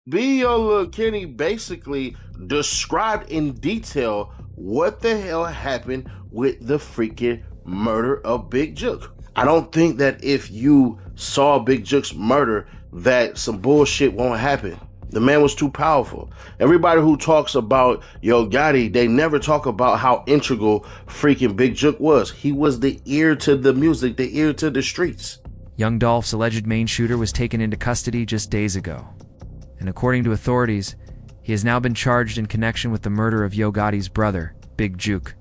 B.O. Kenny basically described in detail what the hell happened with the freaking murder of Big Jook. I don't think that if you saw Big Jook's murder that some bullshit won't happen. The man was too powerful. Everybody who talks about Yo Gotti, they never talk about how integral freaking Big Jook was. He was the ear to the music, the ear to the streets. Young Dolph's alleged main shooter was taken into custody just days ago. And according to authorities, he has now been charged in connection with the murder of Yo Gotti's brother, Big Jook.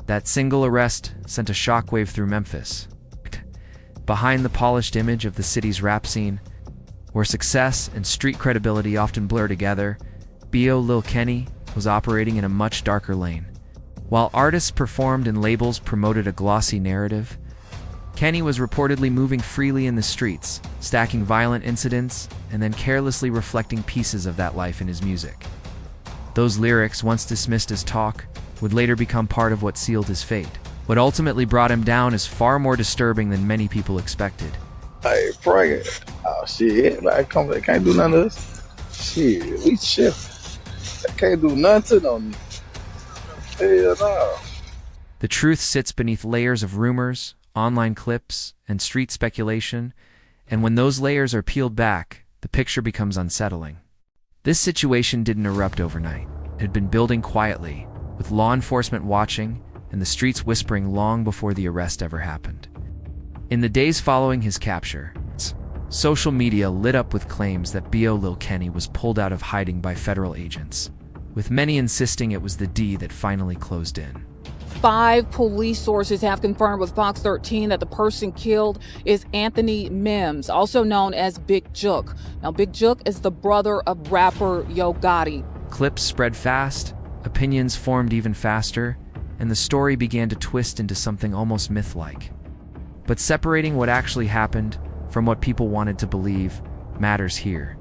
That single arrest sent a shockwave through Memphis. Behind the polished image of the city's rap scene, where success and street credibility often blur together, B.O. Lil Kenny was operating in a much darker lane. While artists performed and labels promoted a glossy narrative, Kenny was reportedly moving freely in the streets, stacking violent incidents, and then carelessly reflecting pieces of that life in his music. Those lyrics, once dismissed as talk, would later become part of what sealed his fate. What ultimately brought him down is far more disturbing than many people expected. Hey, pray. Oh, shit. Like, I can't do none of this. Shit, we shit. I can't do nothing on me. Hell no. The truth sits beneath layers of rumors, online clips, and street speculation, and when those layers are peeled back, the picture becomes unsettling. This situation didn't erupt overnight. It had been building quietly, with law enforcement watching and the streets whispering long before the arrest ever happened. In the days following his capture, social media lit up with claims that B.O. Lil Kenny was pulled out of hiding by federal agents, with many insisting it was the D that finally closed in. 5 police sources have confirmed with Fox 13 that the person killed is Anthony Mims, also known as Big Jook. Now, Big Jook is the brother of rapper Yo Gotti. Clips spread fast, opinions formed even faster, and the story began to twist into something almost myth-like. But separating what actually happened from what people wanted to believe matters here.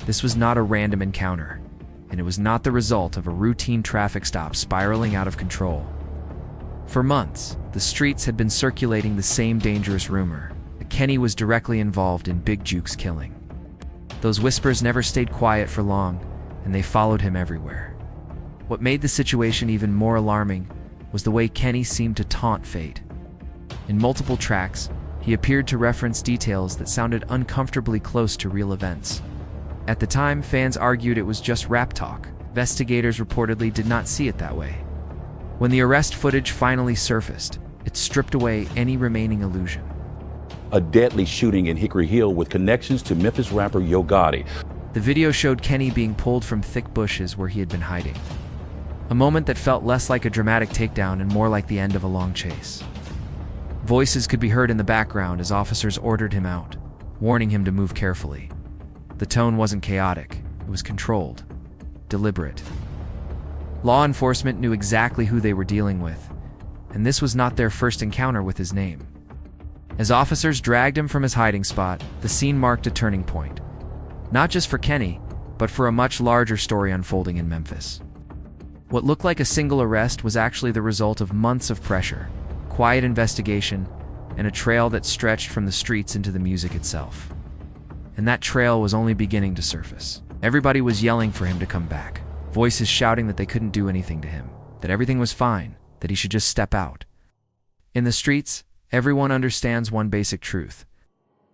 This was not a random encounter, and it was not the result of a routine traffic stop spiraling out of control. For months, the streets had been circulating the same dangerous rumor that Kenny was directly involved in Big Jook's killing. Those whispers never stayed quiet for long, and they followed him everywhere. What made the situation even more alarming was the way Kenny seemed to taunt fate. In multiple tracks, he appeared to reference details that sounded uncomfortably close to real events. At the time, fans argued it was just rap talk. Investigators reportedly did not see it that way. When the arrest footage finally surfaced, it stripped away any remaining illusion. A deadly shooting in Hickory Hill with connections to Memphis rapper Yo Gotti. The video showed Kenny being pulled from thick bushes where he had been hiding. A moment that felt less like a dramatic takedown and more like the end of a long chase. Voices could be heard in the background as officers ordered him out, warning him to move carefully. The tone wasn't chaotic, it was controlled, deliberate. Law enforcement knew exactly who they were dealing with, and this was not their first encounter with his name. As officers dragged him from his hiding spot, the scene marked a turning point. Not just for Kenny, but for a much larger story unfolding in Memphis. What looked like a single arrest was actually the result of months of pressure, quiet investigation, and a trail that stretched from the streets into the music itself. And that trail was only beginning to surface. Everybody was yelling for him to come back, voices shouting that they couldn't do anything to him, that everything was fine, that he should just step out. In the streets, everyone understands one basic truth.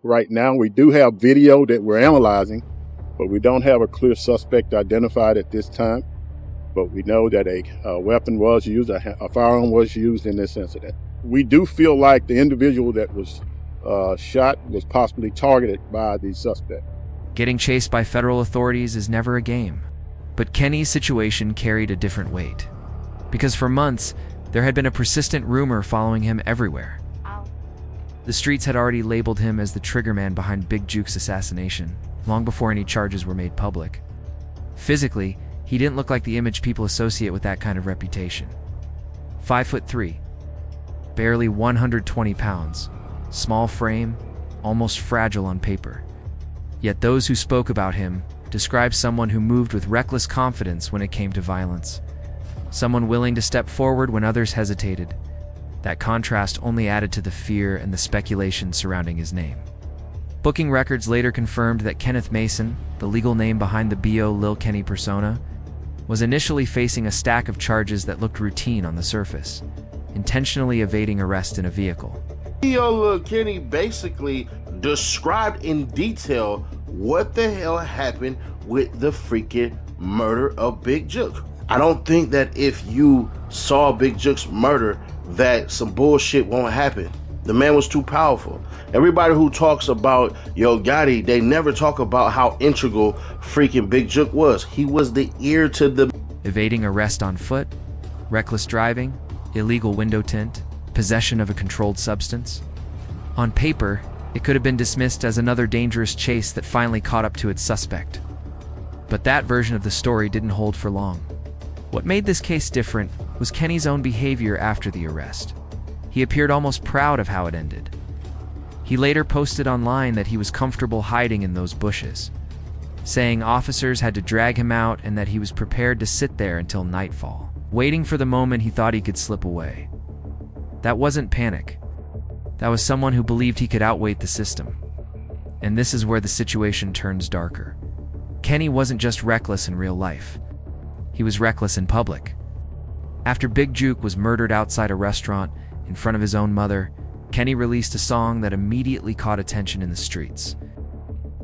Right now, we do have video that we're analyzing, but we don't have a clear suspect identified at this time. But we know that a weapon was used, a firearm was used in this incident. We do feel like the individual that was shot was possibly targeted by the suspect. Getting chased by federal authorities is never a game. But Kenny's situation carried a different weight. Because for months, there had been a persistent rumor following him everywhere. The streets had already labeled him as the triggerman behind Big Jook's assassination, long before any charges were made public. Physically, he didn't look like the image people associate with that kind of reputation. 5'3", barely 120 pounds, small frame, almost fragile on paper. Yet those who spoke about him described someone who moved with reckless confidence when it came to violence. Someone willing to step forward when others hesitated. That contrast only added to the fear and the speculation surrounding his name. Booking records later confirmed that Kenneth Mason, the legal name behind the B.O. Lil Kenny persona, was initially facing a stack of charges that looked routine on the surface, intentionally evading arrest in a vehicle. B.O. Lil Kenny basically described in detail what the hell happened with the freaking murder of Big Jook. I don't think that if you saw Big Jook's murder that some bullshit won't happen. The man was too powerful. Everybody who talks about Yo Gotti, they never talk about how integral freaking Big Jook was. He was the ear to the... Evading arrest on foot, reckless driving, illegal window tint, possession of a controlled substance. On paper, it could have been dismissed as another dangerous chase that finally caught up to its suspect. But that version of the story didn't hold for long. What made this case different was Kenny's own behavior after the arrest. He appeared almost proud of how it ended. He later posted online that he was comfortable hiding in those bushes, saying officers had to drag him out and that he was prepared to sit there until nightfall, waiting for the moment he thought he could slip away. That wasn't panic. That was someone who believed he could outweight the system. And this is where the situation turns darker. Kenny wasn't just reckless in real life. He was reckless in public. After Big Jook was murdered outside a restaurant in front of his own mother, Kenny released a song that immediately caught attention in the streets.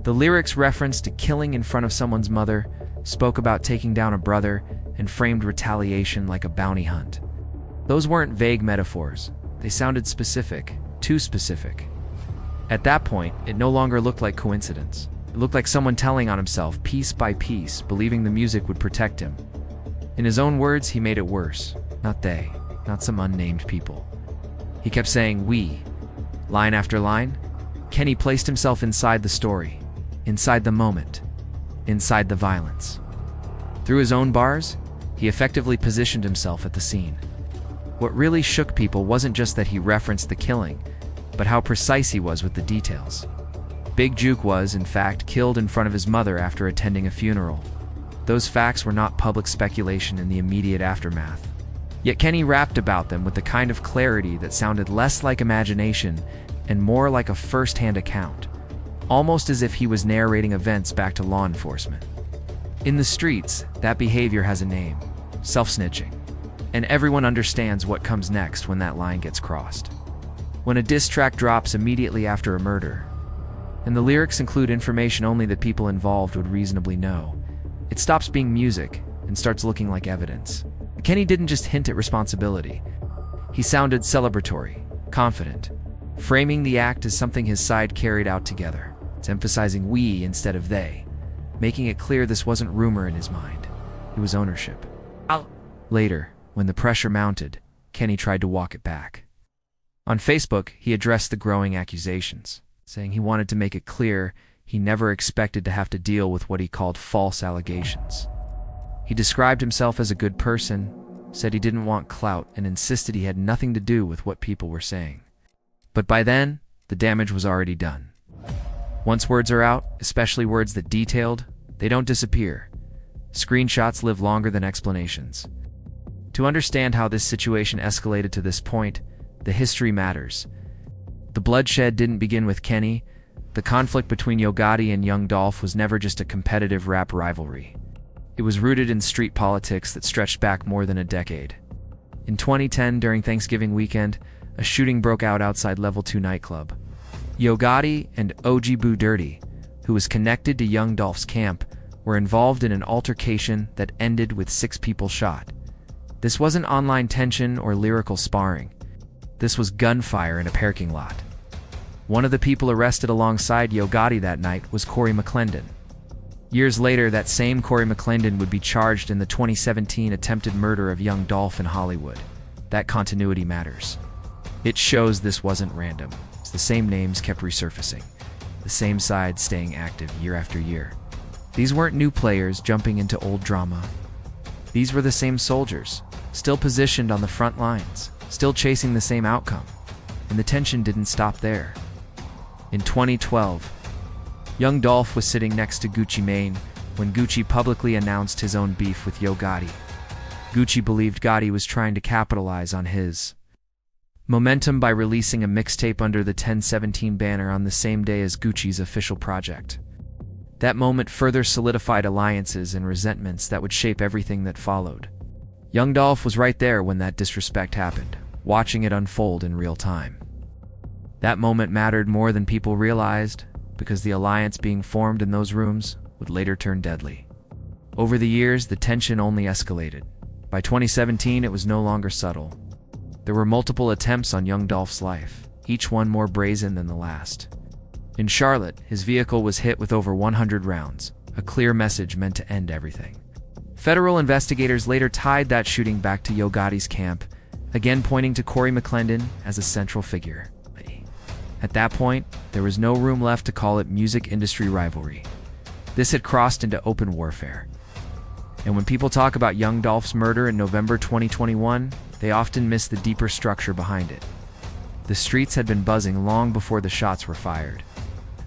The lyrics referenced to killing in front of someone's mother, spoke about taking down a brother, and framed retaliation like a bounty hunt. Those weren't vague metaphors. They sounded specific, too specific. At that point, it no longer looked like coincidence. It looked like someone telling on himself piece by piece, believing the music would protect him. In his own words, he made it worse. Not they, not some unnamed people. He kept saying we. Line after line, Kenny placed himself inside the story, inside the moment, inside the violence. Through his own bars, he effectively positioned himself at the scene. What really shook people wasn't just that he referenced the killing, but how precise he was with the details. Big Jook was, in fact, killed in front of his mother after attending a funeral. Those facts were not public speculation in the immediate aftermath. Yet Kenny rapped about them with the kind of clarity that sounded less like imagination and more like a first-hand account, almost as if he was narrating events back to law enforcement. In the streets, that behavior has a name: self-snitching. And everyone understands what comes next when that line gets crossed. When a diss track drops immediately after a murder, and the lyrics include information only the people involved would reasonably know, it stops being music and starts looking like evidence. Kenny didn't just hint at responsibility. He sounded celebratory, confident, framing the act as something his side carried out together. It's emphasizing we instead of they, making it clear this wasn't rumor in his mind. It was ownership. Later, when the pressure mounted, Kenny tried to walk it back. On Facebook, he addressed the growing accusations, saying he wanted to make it clear he never expected to have to deal with what he called false allegations. He described himself as a good person, said he didn't want clout, and insisted he had nothing to do with what people were saying. But by then, the damage was already done. Once words are out, especially words that detailed, they don't disappear. Screenshots live longer than explanations. To understand how this situation escalated to this point, the history matters. The bloodshed didn't begin with Kenny. The conflict between Yo Gotti and Young Dolph was never just a competitive rap rivalry. It was rooted in street politics that stretched back more than a decade. In 2010, during Thanksgiving weekend, a shooting broke out outside Level 2 nightclub. Yo Gotti and OG Boo Dirty, who was connected to Young Dolph's camp, were involved in an altercation that ended with 6 people shot. This wasn't online tension or lyrical sparring. This was gunfire in a parking lot. One of the people arrested alongside Yo Gotti that night was Corey McClendon. Years later, that same Corey McClendon would be charged in the 2017 attempted murder of Young Dolph in Hollywood. That continuity matters. It shows this wasn't random. The same names kept resurfacing, the same sides staying active year after year. These weren't new players jumping into old drama. These were the same soldiers, still positioned on the front lines, still chasing the same outcome. And the tension didn't stop there. In 2012, Young Dolph was sitting next to Gucci Mane when Gucci publicly announced his own beef with Yo Gotti. Gucci believed Gotti was trying to capitalize on his momentum by releasing a mixtape under the 1017 banner on the same day as Gucci's official project. That moment further solidified alliances and resentments that would shape everything that followed. Young Dolph was right there when that disrespect happened, watching it unfold in real time. That moment mattered more than people realized, because the alliance being formed in those rooms would later turn deadly. Over the years, the tension only escalated. By 2017, it was no longer subtle. There were multiple attempts on young Dolph's life, each one more brazen than the last. In Charlotte, his vehicle was hit with over 100 rounds, a clear message meant to end everything. Federal investigators later tied that shooting back to Yo Gotti's camp, again pointing to Corey McClendon as a central figure. At that point, there was no room left to call it music industry rivalry. This had crossed into open warfare. And when people talk about young Dolph's murder in November 2021, they often miss the deeper structure behind it. The streets had been buzzing long before the shots were fired.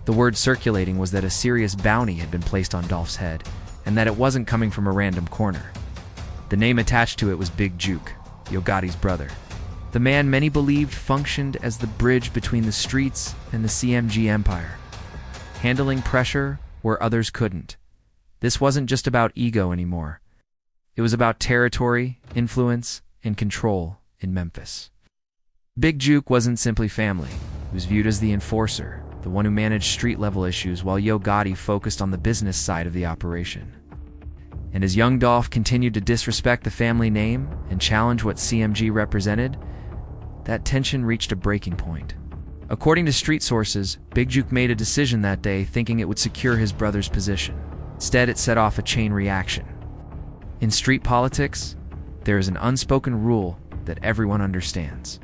The word circulating was that a serious bounty had been placed on Dolph's head, and that it wasn't coming from a random corner. The name attached to it was Big Jook, Yo Gotti's brother. The man many believed functioned as the bridge between the streets and the CMG empire, handling pressure where others couldn't. This wasn't just about ego anymore. It was about territory, influence, and control in Memphis. Big Jook wasn't simply family. He was viewed as the enforcer, the one who managed street-level issues, while Yo Gotti focused on the business side of the operation. And as young Dolph continued to disrespect the family name and challenge what CMG represented, that tension reached a breaking point. According to street sources, Big Jook made a decision that day thinking it would secure his brother's position. Instead, it set off a chain reaction. In street politics, there is an unspoken rule that everyone understands.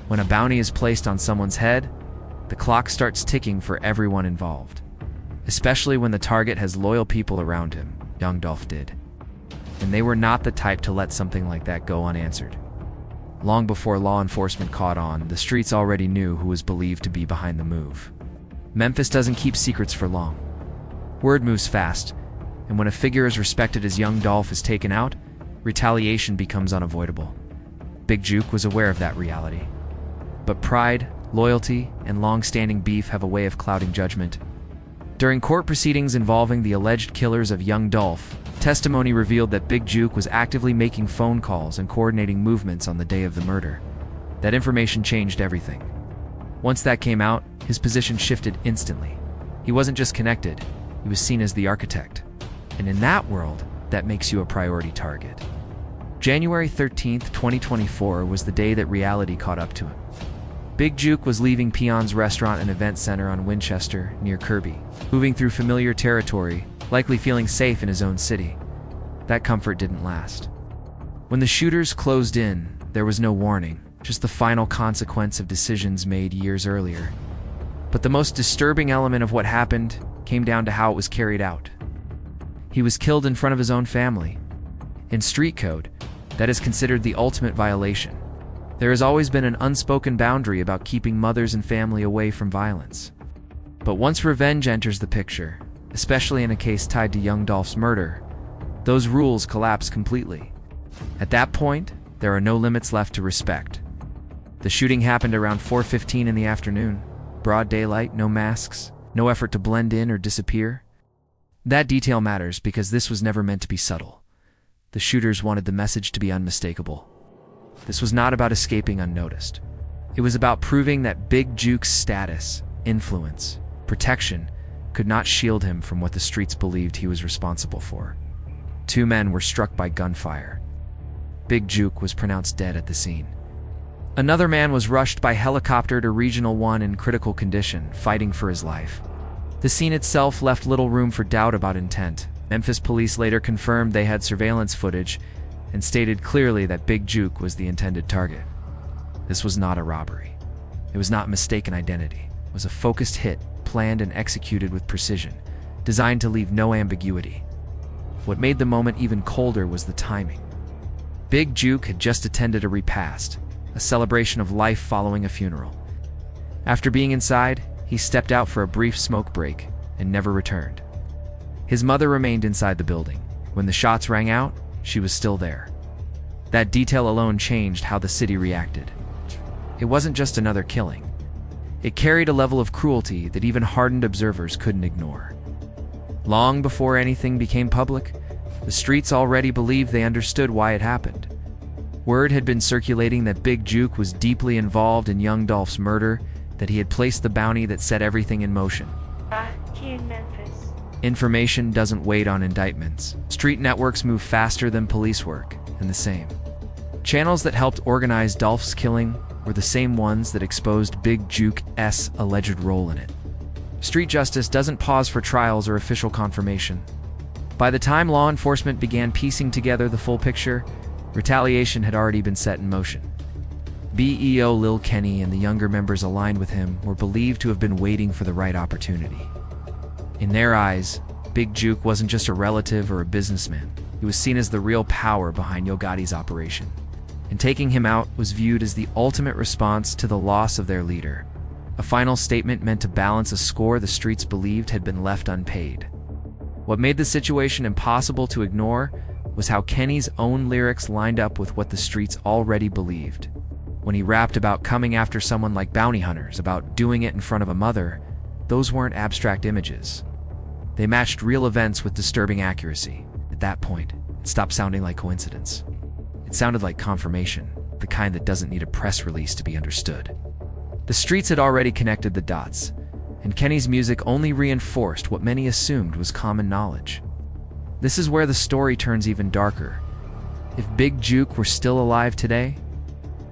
When a bounty is placed on someone's head, the clock starts ticking for everyone involved, especially when the target has loyal people around him. Young Dolph did. And they were not the type to let something like that go unanswered. Long before law enforcement caught on, the streets already knew who was believed to be behind the move. Memphis doesn't keep secrets for long. Word moves fast, and when a figure as respected as young Dolph is taken out, retaliation becomes unavoidable. Big Jook was aware of that reality. But pride, loyalty, and long-standing beef have a way of clouding judgment. During court proceedings involving the alleged killers of young Dolph, testimony revealed that Big Jook was actively making phone calls and coordinating movements on the day of the murder. That information changed everything. Once that came out, his position shifted instantly. He wasn't just connected, he was seen as the architect. And in that world, that makes you a priority target. January 13th, 2024 was the day that reality caught up to him. Big Jook was leaving Peon's Restaurant and Event Center on Winchester, near Kirby, moving through familiar territory, likely feeling safe in his own city. That comfort didn't last. When the shooters closed in, there was no warning, just the final consequence of decisions made years earlier. But the most disturbing element of what happened came down to how it was carried out. He was killed in front of his own family. In street code, that is considered the ultimate violation. There has always been an unspoken boundary about keeping mothers and family away from violence. But once revenge enters the picture, especially in a case tied to young Dolph's murder, those rules collapse completely. At that point, there are no limits left to respect. The shooting happened around 4:15 in the afternoon. Broad daylight, no masks, no effort to blend in or disappear. That detail matters because this was never meant to be subtle. The shooters wanted the message to be unmistakable. This was not about escaping unnoticed. It was about proving that Big Jook's status, influence, protection could not shield him from what the streets believed he was responsible for. 2 men were struck by gunfire. Big Jook was pronounced dead at the scene. Another man was rushed by helicopter to Regional 1 in critical condition, fighting for his life. The scene itself left little room for doubt about intent. Memphis police later confirmed they had surveillance footage and stated clearly that Big Jook was the intended target. This was not a robbery. It was not mistaken identity. It was a focused hit, planned and executed with precision, designed to leave no ambiguity. What made the moment even colder was the timing. Big Jook had just attended a repast, a celebration of life following a funeral. After being inside, he stepped out for a brief smoke break and never returned. His mother remained inside the building. When the shots rang out, she was still there. That detail alone changed how the city reacted. it wasn't just another killing. It carried a level of cruelty that even hardened observers couldn't ignore. Long before anything became public, the streets already believed they understood why it happened. Word had been circulating that Big Jook was deeply involved in young Dolph's murder, that he had placed the bounty that set everything in motion. In Memphis. Information doesn't wait on indictments. Street networks move faster than police work, and the same. Channels that helped organize Dolph's killing were the same ones that exposed Big Jook's alleged role in it. Street justice doesn't pause for trials or official confirmation. By the time law enforcement began piecing together the full picture, retaliation had already been set in motion. BEO Lil Kenny and the younger members aligned with him were believed to have been waiting for the right opportunity. In their eyes, Big Jook wasn't just a relative or a businessman. He was seen as the real power behind Gotti's operation. And taking him out was viewed as the ultimate response to the loss of their leader. A final statement meant to balance a score the streets believed had been left unpaid. What made the situation impossible to ignore was how Kenny's own lyrics lined up with what the streets already believed. When he rapped about coming after someone like bounty hunters, about doing it in front of a mother, those weren't abstract images. They matched real events with disturbing accuracy. At that point, it stopped sounding like coincidence. It sounded like confirmation, the kind that doesn't need a press release to be understood. The streets had already connected the dots, and Kenny's music only reinforced what many assumed was common knowledge. This is where the story turns even darker. If Big Jook were still alive today,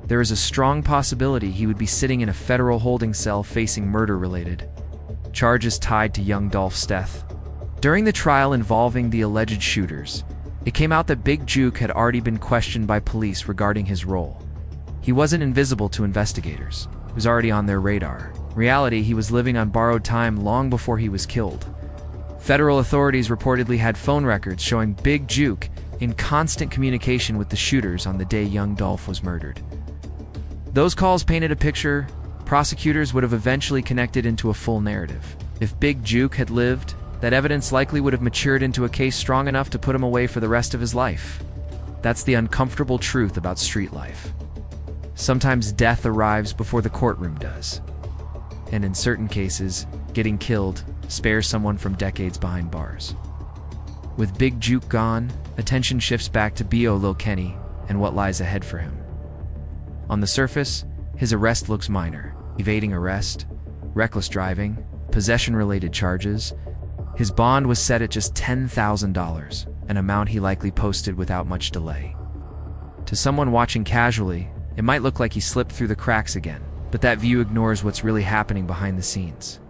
there is a strong possibility he would be sitting in a federal holding cell facing murder-related charges tied to young Dolph's death. During the trial involving the alleged shooters, it came out that Big Jook had already been questioned by police regarding his role. He wasn't invisible to investigators. He was already on their radar. In reality, he was living on borrowed time long before he was killed. Federal authorities reportedly had phone records showing Big Jook in constant communication with the shooters on the day young Dolph was murdered. Those calls painted a picture prosecutors would have eventually connected into a full narrative. If Big Jook had lived, that evidence likely would have matured into a case strong enough to put him away for the rest of his life. That's the uncomfortable truth about street life. Sometimes death arrives before the courtroom does. And in certain cases, getting killed spares someone from decades behind bars. With Big Jook gone, attention shifts back to B.O. Lil Kenny and what lies ahead for him. On the surface, his arrest looks minor. Evading arrest, reckless driving, possession-related charges. His bond was set at just $10,000, an amount he likely posted without much delay. To someone watching casually, it might look like he slipped through the cracks again, but that view ignores what's really happening behind the scenes.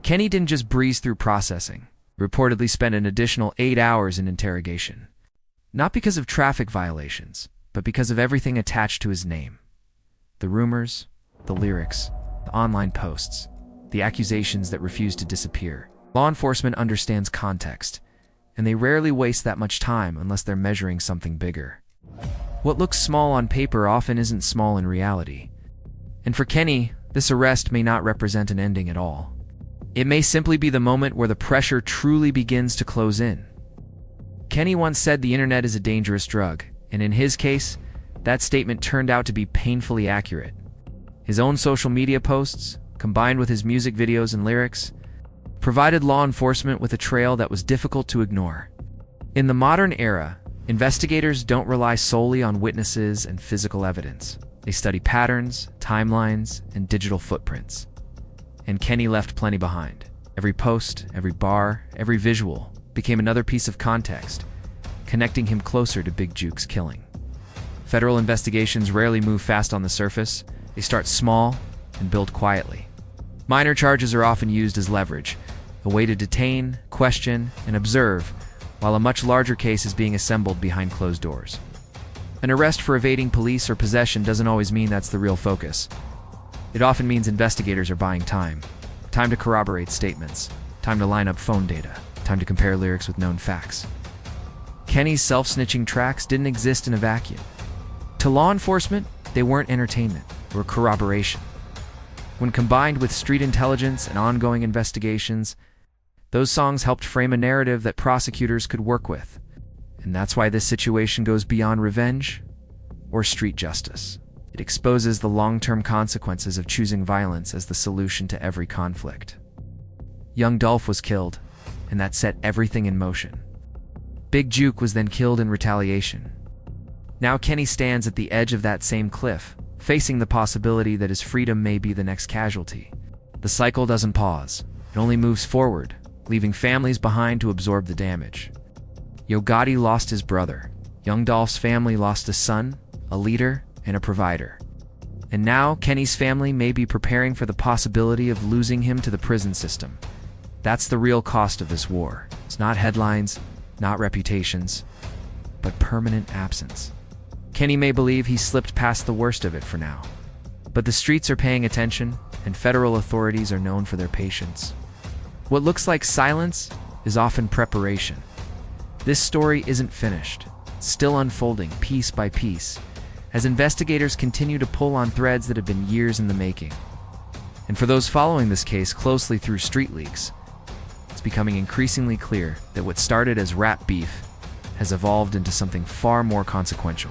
Kenny didn't just breeze through processing. He reportedly spent an additional 8 hours in interrogation. Not because of traffic violations, but because of everything attached to his name. The rumors, the lyrics, the online posts, the accusations that refuse to disappear. Law enforcement understands context, and they rarely waste that much time unless they're measuring something bigger. What looks small on paper often isn't small in reality. And for Kenny, this arrest may not represent an ending at all. It may simply be the moment where the pressure truly begins to close in. Kenny once said the internet is a dangerous drug, and in his case, that statement turned out to be painfully accurate. His own social media posts, combined with his music videos and lyrics, provided law enforcement with a trail that was difficult to ignore. In the modern era, investigators don't rely solely on witnesses and physical evidence. They study patterns, timelines, and digital footprints. And Kenny left plenty behind. Every post, every bar, every visual became another piece of context, connecting him closer to Big Jook's killing. Federal investigations rarely move fast on the surface. They start small and build quietly. Minor charges are often used as leverage, a way to detain, question, and observe, while a much larger case is being assembled behind closed doors. An arrest for evading police or possession doesn't always mean that's the real focus. It often means investigators are buying time. Time to corroborate statements, time to line up phone data, time to compare lyrics with known facts. Kenny's self-snitching tracks didn't exist in a vacuum. To law enforcement, they weren't entertainment, they were corroboration. When combined with street intelligence and ongoing investigations, those songs helped frame a narrative that prosecutors could work with. And that's why this situation goes beyond revenge or street justice. It exposes the long-term consequences of choosing violence as the solution to every conflict. Young Dolph was killed, and that set everything in motion. Big Jook was then killed in retaliation. Now Kenny stands at the edge of that same cliff, facing the possibility that his freedom may be the next casualty. The cycle doesn't pause. It only moves forward, leaving families behind to absorb the damage. Gotti lost his brother. Young Dolph's family lost a son, a leader, and a provider. And now Kenny's family may be preparing for the possibility of losing him to the prison system. That's the real cost of this war. It's not headlines, not reputations, but permanent absence. Kenny may believe he slipped past the worst of it for now, but the streets are paying attention, and federal authorities are known for their patience. What looks like silence is often preparation. This story isn't finished. It's still unfolding piece by piece, as investigators continue to pull on threads that have been years in the making. And for those following this case closely through street leaks, it's becoming increasingly clear that what started as rap beef has evolved into something far more consequential.